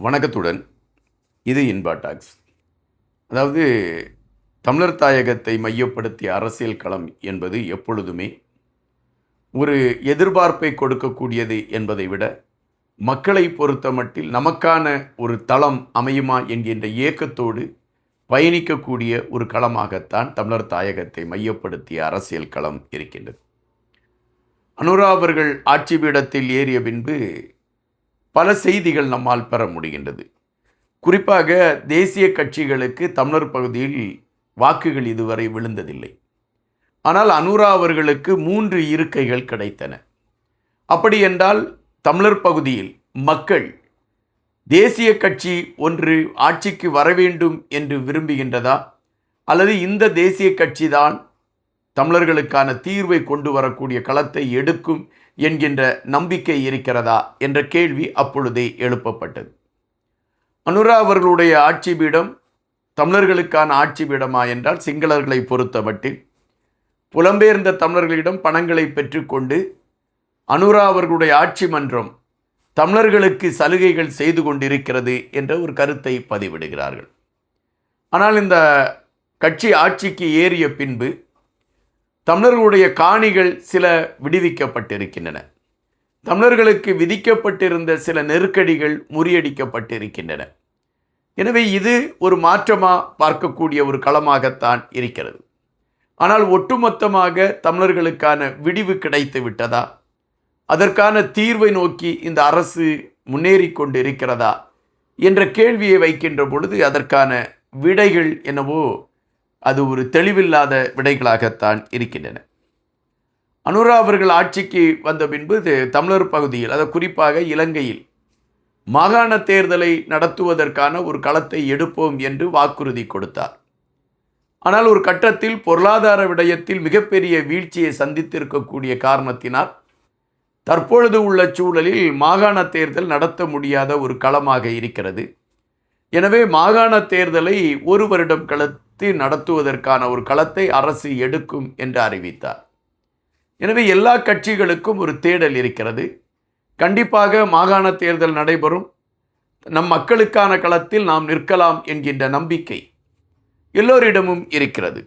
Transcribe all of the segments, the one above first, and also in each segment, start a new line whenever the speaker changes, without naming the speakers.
வணக்கத்துடன் இது இன்பா டாக்ஸ். அதாவது தமிழர் தாயகத்தை மையப்படுத்திய அரசியல் களம் என்பது எப்பொழுதுமே ஒரு எதிர்பார்ப்பை கொடுக்கக்கூடியது என்பதை விட மக்களை பொறுத்த மட்டில் நமக்கான ஒரு தளம் அமையுமா என்கின்ற ஏக்கத்தோடு பயணிக்கக்கூடிய ஒரு களமாகத்தான் தமிழர் தாயகத்தை மையப்படுத்திய அரசியல் களம் இருக்கின்றது. அனுரா அவர்கள் ஆட்சி பீடத்தில் ஏறிய பின்பு பல செய்திகள் நம்மால் பெற முடிகின்றது. குறிப்பாக தேசிய கட்சிகளுக்கு தமிழர் பகுதியில் வாக்குகள் இதுவரை விழுந்ததில்லை. ஆனால் அனுரா அவர்களுக்கு 3 இருக்கைகள் கிடைத்தன. அப்படி என்றால் தமிழர் பகுதியில் மக்கள் தேசிய கட்சி ஒன்று ஆட்சிக்கு வர வேண்டும் என்று விரும்புகின்றதா, அல்லது இந்த தேசிய கட்சி தான் தமிழர்களுக்கான தீர்வை கொண்டு வரக்கூடிய களத்தை எடுக்கும் என்கின்ற நம்பிக்கை இருக்கிறதா என்ற கேள்வி அப்பொழுதே எழுப்பப்பட்டது. அனுரா அவர்களுடைய ஆட்சி பீடம் தமிழர்களுக்கான ஆட்சி பீடமா என்றால், சிங்களர்களை பொறுத்தமட்டில் புலம்பெயர்ந்த தமிழர்களிடம் பணங்களை பெற்றுக்கொண்டு அனுரா அவர்களுடைய ஆட்சி மன்றம் தமிழர்களுக்கு சலுகைகள் செய்து கொண்டிருக்கிறது என்ற ஒரு கருத்தை பதிவிடுகிறார்கள். ஆனால் இந்த கட்சி ஆட்சிக்கு ஏறிய பின்பு தமிழர்களுடைய காணிகள் சில விடுவிக்கப்பட்டிருக்கின்றன. தமிழர்களுக்கு விதிக்கப்பட்டிருந்த சில நெருக்கடிகள் முறியடிக்கப்பட்டிருக்கின்றன. எனவே இது ஒரு மாற்றமாக பார்க்கக்கூடிய ஒரு களமாகத்தான் இருக்கிறது. ஆனால் ஒட்டுமொத்தமாக தமிழர்களுக்கான விடிவு கிடைத்து விட்டதா, அதற்கான தீர்வை நோக்கி இந்த அரசு முன்னேறி கொண்டு இருக்கிறதா என்ற கேள்வியை வைக்கின்ற பொழுது அதற்கான விடைகள் என்னவோ அது ஒரு தெளிவில்லாத விடைகளாகத்தான் இருக்கின்றன. அனுரா அவர்கள் ஆட்சிக்கு வந்த பின்பு தமிழர் பகுதியில், அதாவது குறிப்பாக இலங்கையில் மாகாண தேர்தலை நடத்துவதற்கான ஒரு களத்தை எடுப்போம் என்று வாக்குறுதி கொடுத்தார். ஆனால் ஒரு கட்டத்தில் பொருளாதார விடயத்தில் மிகப்பெரிய வீழ்ச்சியை சந்தித்திருக்கக்கூடிய காரணத்தினால் தற்பொழுது உள்ள சூழலில் மாகாண தேர்தல் நடத்த முடியாத ஒரு களமாக இருக்கிறது. எனவே மாகாண தேர்தலை 1 வருடம் கழித்து நடத்துவதற்கான ஒரு களத்தை அரசு எடுக்கும் என்று அறிவித்தார். எனவே எல்லா கட்சிகளுக்கும் ஒரு தேடல் இருக்கிறது. கண்டிப்பாக மாகாண தேர்தல் நடைபெறும், நம் மக்களுக்கான களத்தில் நாம் நிற்கலாம் என்கின்ற நம்பிக்கை எல்லோரிடமும் இருக்கிறது.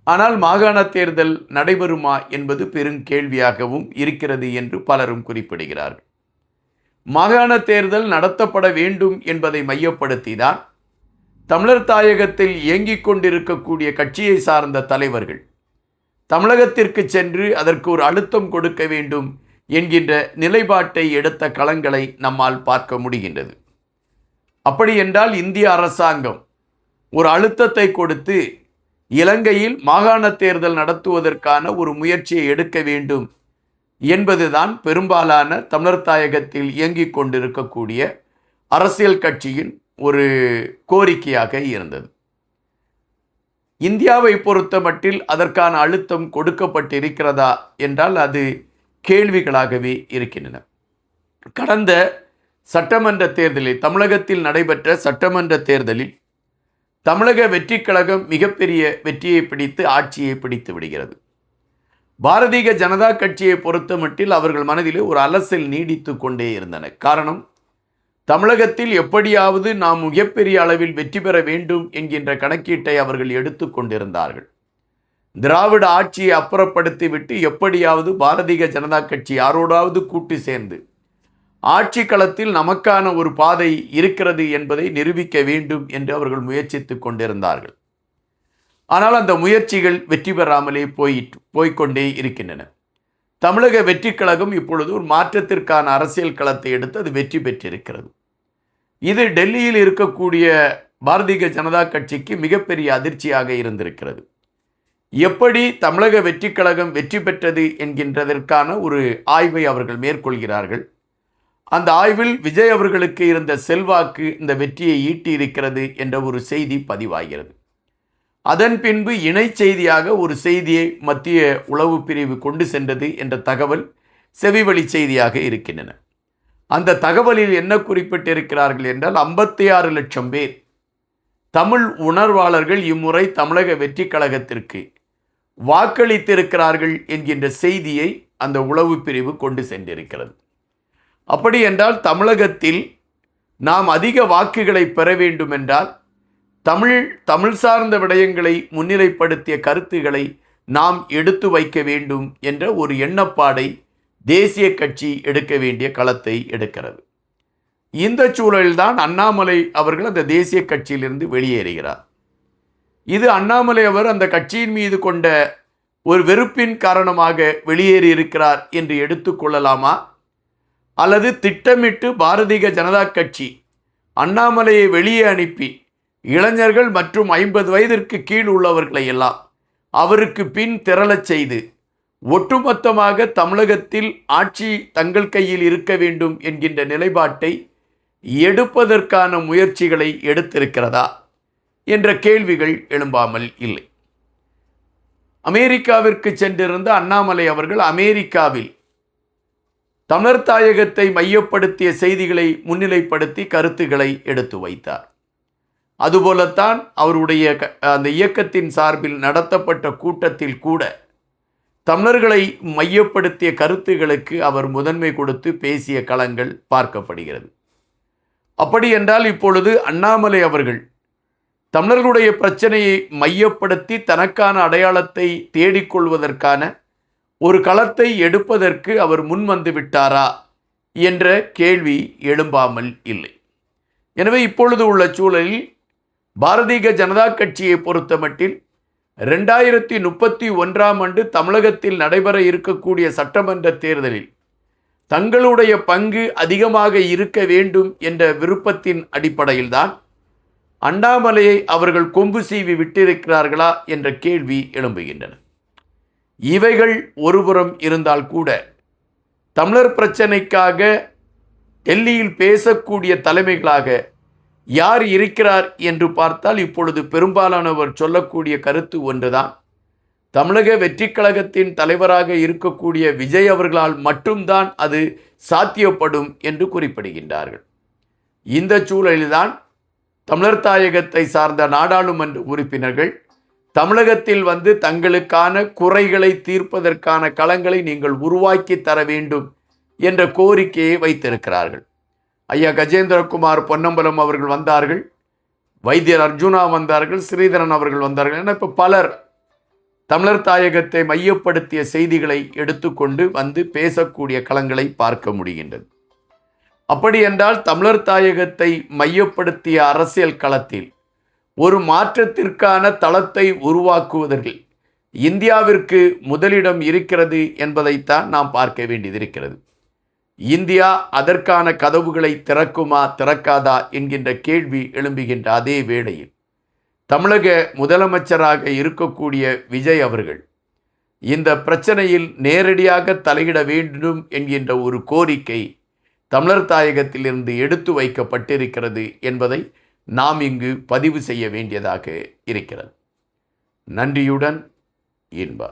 ஆனால் மாகாண தேர்தல் நடைபெறுமா என்பது பெருங்கேள்வியாகவும் இருக்கிறது என்று பலரும் குறிப்பிடுகிறார்கள். மாகாண தேர்தல் நடத்தப்பட வேண்டும் என்பதை மையப்படுத்தி தான் தமிழர் தாயகத்தில் இயங்கிக் கொண்டிருக்கக்கூடிய கட்சியை சார்ந்த தலைவர்கள் தமிழகத்திற்கு சென்று அதற்கு ஒரு அழுத்தம் கொடுக்க வேண்டும் என்கின்ற நிலைப்பாட்டை எடுத்த களங்களை நம்மால் பார்க்க முடிகின்றது. அப்படி என்றால் இந்திய அரசாங்கம் ஒரு அழுத்தத்தை கொடுத்து இலங்கையில் மாகாண தேர்தல் நடத்துவதற்கான ஒரு முயற்சியை எடுக்க வேண்டும் என்பதுதான் பெரும்பாலான தமிழர் தாயகத்தில் இயங்கிக் கொண்டிருக்கக்கூடிய அரசியல் கட்சியின் ஒரு கோரிக்கையாக இருந்தது. இந்தியாவை பொறுத்த மட்டில் அதற்கான அழுத்தம் கொடுக்கப்பட்டிருக்கிறதா என்றால் அது கேள்விகளாகவே இருக்கின்றன. கடந்த சட்டமன்ற தேர்தலில், தமிழகத்தில் நடைபெற்ற சட்டமன்ற தேர்தலில் தமிழக வெற்றி கழகம் மிகப்பெரிய வெற்றியை பிடித்து ஆட்சியை பிடித்து விடுகிறது. பாரதிய ஜனதா கட்சியை பொறுத்த மட்டில் அவர்கள் மனதிலே ஒரு அலசல் நீடித்து கொண்டே இருந்தன. காரணம், தமிழகத்தில் எப்படியாவது நாம் மிகப்பெரிய அளவில் வெற்றி பெற வேண்டும் என்கின்ற கணக்கீட்டை அவர்கள் எடுத்து கொண்டிருந்தார்கள். திராவிட ஆட்சியை அப்புறப்படுத்திவிட்டு எப்படியாவது பாரதிய ஜனதா கட்சி யாரோடாவது கூட்டு சேர்ந்து ஆட்சி களத்தில் நமக்கான ஒரு பாதை இருக்கிறது என்பதை நிரூபிக்க வேண்டும் என்று அவர்கள் முயற்சித்து கொண்டிருந்தார்கள். ஆனால் அந்த முயற்சிகள் வெற்றி பெறாமலே போய்கொண்டே இருக்கின்றன. தமிழக வெற்றி கழகம் இப்பொழுது ஒரு மாற்றத்திற்கான அரசியல் களத்தை எடுத்து அது வெற்றி பெற்றிருக்கிறது. இது டெல்லியில் இருக்கக்கூடிய பாரதிய ஜனதா கட்சிக்கு மிகப்பெரிய அதிர்ச்சியாக இருந்திருக்கிறது. எப்படி தமிழக வெற்றி கழகம் வெற்றி பெற்றது என்கின்றதற்கான ஒரு ஆய்வை அவர்கள் மேற்கொள்கிறார்கள். அந்த ஆய்வில் விஜய் அவர்களுக்கு இருந்த செல்வாக்கு இந்த வெற்றியை ஈட்டி இருக்கிறது என்ற ஒரு செய்தி பதிவாகிறது. அதன் பின்பு இணை செய்தியாக ஒரு செய்தியை மத்திய உளவு பிரிவு கொண்டு சென்றது என்ற தகவல் செவிவழி செய்தியாக இருக்கின்றன. அந்த தகவலில் என்ன குறிப்பிட்டிருக்கிறார்கள் என்றால் 56 லட்சம் பேர் தமிழ் உணர்வாளர்கள் இம்முறை தமிழக வெற்றி கழகத்திற்கு வாக்களித்திருக்கிறார்கள் என்கின்ற செய்தியை அந்த உளவு பிரிவு கொண்டு சென்றிருக்கிறது. அப்படி என்றால் தமிழகத்தில் நாம் அதிக வாக்குகளை பெற வேண்டும் என்றால் தமிழ் சார்ந்த விடயங்களை முன்னிலைப்படுத்திய கருத்துக்களை நாம் எடுத்து வைக்க வேண்டும் என்ற ஒரு எண்ணப்பாடை தேசிய கட்சி எடுக்க வேண்டிய களத்தை எடுக்கிறது. இந்த சூழலில்தான் அண்ணாமலை அவர்கள் அந்த தேசிய கட்சியிலிருந்து வெளியேறுகிறார். இது அண்ணாமலை அவர் அந்த கட்சியின் மீது கொண்ட ஒரு வெறுப்பின் காரணமாக வெளியேறி இருக்கிறார் என்று எடுத்துக்கொள்ளலாமா, அல்லது திட்டமிட்டு பாரதிய ஜனதா கட்சி அண்ணாமலையை வெளியே அனுப்பி இளைஞர்கள் மற்றும் 50 வயதிற்கு கீழ் உள்ளவர்களை எல்லாம் அவருக்கு பின் திரளச் செய்து ஒட்டுமொத்தமாக தமிழகத்தில் ஆட்சி தங்கள் கையில் இருக்க வேண்டும் என்கின்ற நிலைப்பாட்டை எடுப்பதற்கான முயற்சிகளை எடுத்திருக்கிறதா என்ற கேள்விகள் எழும்பாமல் இல்லை. அமெரிக்காவிற்கு சென்றிருந்த அண்ணாமலை அவர்கள் அமெரிக்காவில் தமிழர் தாயகத்தை மையப்படுத்திய செய்திகளை முன்னிலைப்படுத்தி கருத்துக்களை எடுத்து வைத்தார். அதுபோலத்தான் அவருடைய அந்த இயக்கத்தின் சார்பில் நடத்தப்பட்ட கூட்டத்தில் கூட தமிழர்களை மையப்படுத்திய கருத்துகளுக்கு அவர் முதன்மை கொடுத்து பேசிய களங்கள் பார்க்கப்படுகிறது. அப்படி என்றால் இப்பொழுது அண்ணாமலை அவர்கள் தமிழர்களுடைய பிரச்சனையை மையப்படுத்தி தனக்கான அடையாளத்தை தேடிக்கொள்வதற்கான ஒரு களத்தை எடுப்பதற்கு அவர் முன் வந்து விட்டாரா என்ற கேள்வி எழும்பாமல் இல்லை. எனவே இப்பொழுது உள்ள சூழலில் பாரதிய ஜனதா கட்சியை பொறுத்தமட்டில் 2031 தமிழகத்தில் நடைபெற இருக்கக்கூடிய சட்டமன்ற தேர்தலில் தங்களுடைய பங்கு அதிகமாக இருக்க வேண்டும் என்ற விருப்பத்தின் அடிப்படையில்தான் அண்ணாமலையை அவர்கள் கொம்பு சீவி விட்டிருக்கிறார்களா என்ற கேள்வி எழும்புகின்றன. இவைகள் ஒருபுறம் இருந்தால் கூட தமிழர் பிரச்சனைக்காக டெல்லியில் பேசக்கூடிய தலைமைகளாக யார் இருக்கிறார் என்று பார்த்தால் இப்பொழுது பெரும்பாலானவர் சொல்லக்கூடிய கருத்து ஒன்றுதான், தமிழக வெற்றி கழகத்தின் தலைவராக இருக்கக்கூடிய விஜய் அவர்களால் மட்டும்தான் அது சாத்தியப்படும் என்று குறிப்பிடுகின்றார்கள். இந்த சூழலில்தான் தமிழர் தாயகத்தை சார்ந்த நாடாளுமன்ற உறுப்பினர்கள் தமிழகத்தில் வந்து தங்களுக்கான குறைகளை தீர்ப்பதற்கான களங்களை நீங்கள் உருவாக்கி தர வேண்டும் என்ற கோரிக்கையை வைத்திருக்கிறார்கள். ஐயா கஜேந்திரகுமார் பொன்னம்பலம் அவர்கள் வந்தார்கள், வைத்தியர் அர்ஜுனா வந்தார்கள், ஸ்ரீதரன் அவர்கள் வந்தார்கள் என இப்போ பலர் தமிழர் தாயகத்தை மையப்படுத்திய செய்திகளை எடுத்துக்கொண்டு வந்து பேசக்கூடிய களங்களை பார்க்க முடிகின்றது. அப்படி என்றால் தமிழர் தாயகத்தை மையப்படுத்திய அரசியல் களத்தில் ஒரு மாற்றத்திற்கான தளத்தை உருவாக்குவதில் இந்தியாவிற்கு முதலிடம் இருக்கிறது என்பதைத்தான் நாம் பார்க்க வேண்டியதிருக்கிறது. இந்தியா அதற்கான கதவுகளை திறக்குமா திறக்காதா என்கின்ற கேள்வி எழும்புகின்ற அதே வேளையில் தமிழக முதலமைச்சராக இருக்கக்கூடிய விஜய் அவர்கள் இந்த பிரச்சனையில் நேரடியாக தலையிட வேண்டும் என்கின்ற ஒரு கோரிக்கை தமிழர் தாயகத்திலிருந்து எடுத்து வைக்கப்பட்டிருக்கிறது என்பதை நாம் இங்கு பதிவு செய்ய வேண்டியதாக இருக்கிறது. நன்றியுடன் இன்பா.